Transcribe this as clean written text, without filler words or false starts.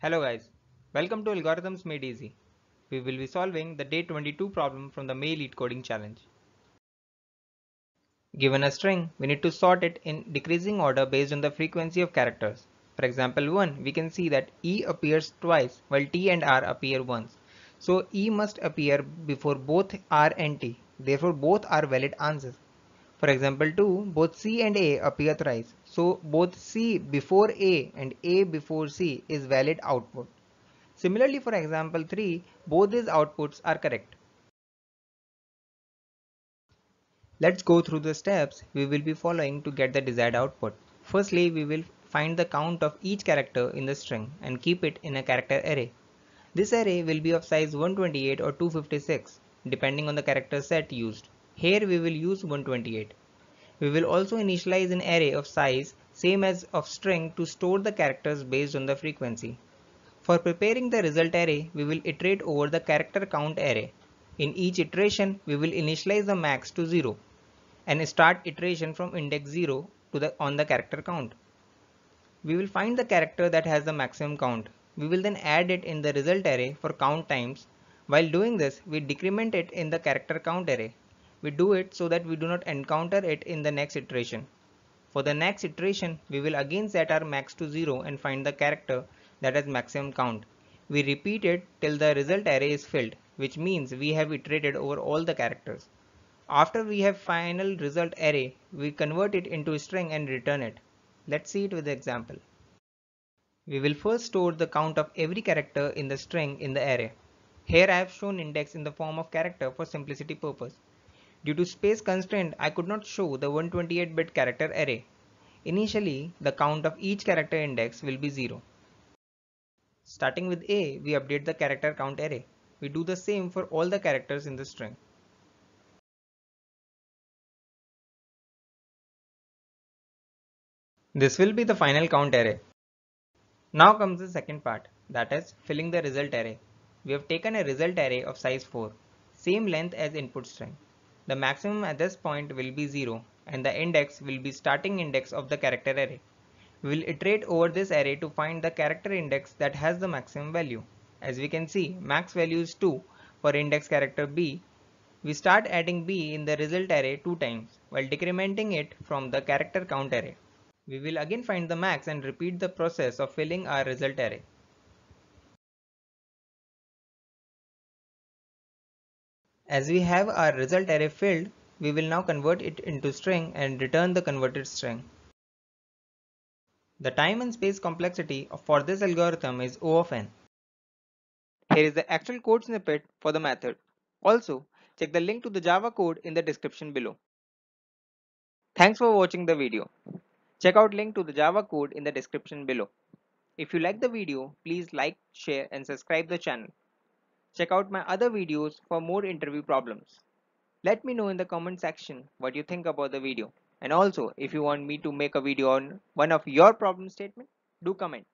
Hello guys, welcome to Algorithms Made Easy. We will be solving the day 22 problem from the May Lead Coding Challenge. Given a string, we need to sort it in decreasing order based on the frequency of characters. For example 1, we can see that E appears twice while T and R appear once. So E must appear before both R and T. Therefore both are valid answers. For example 2, both C and A appear thrice. So both C before A and A before C is valid output. Similarly, for example 3, both these outputs are correct. Let's go through the steps we will be following to get the desired output. Firstly, we will find the count of each character in the string and keep it in a character array. This array will be of size 128 or 256 depending on the character set used. Here we will use 128. We will also initialize an array of size same as of string to store the characters based on the frequency. For preparing the result array, we will iterate over the character count array. In each iteration, we will initialize the max to 0 and start iteration from index 0 on the character count. We will find the character that has the maximum count. We will then add it in the result array for count times. While doing this, we decrement it in the character count array. We do it so that we do not encounter it in the next iteration. For the next iteration, we will again set our max to 0 and find the character that has maximum count. We repeat it till the result array is filled, which means we have iterated over all the characters. After we have final result array, we convert it into a string and return it. Let's see it with the example. We will first store the count of every character in the string in the array. Here I have shown index in the form of character for simplicity purpose. Due to space constraint, I could not show the 128-bit character array. Initially, the count of each character index will be 0. Starting with A, we update the character count array. We do the same for all the characters in the string. This will be the final count array. Now comes the second part, that is filling the result array. We have taken a result array of size 4, same length as input string. The maximum at this point will be 0 and the index will be starting index of the character array. We will iterate over this array to find the character index that has the maximum value. As we can see, max value is 2 for index character B. We start adding B in the result array 2 times while decrementing it from the character count array. We will again find the max and repeat the process of filling our result array. As we have our result array filled, we will now convert it into string and return the converted string. The time and space complexity for this algorithm is O of n. Here is the actual code snippet for the method. Also, check the link to the Java code in the description below. Thanks for watching the video. Check out link to the Java code in the description below. If you like the video, please like, share and subscribe the channel. Check out my other videos for more interview problems. Let me know in the comment section what you think about the video. And also, if you want me to make a video on one of your problem statement, do comment.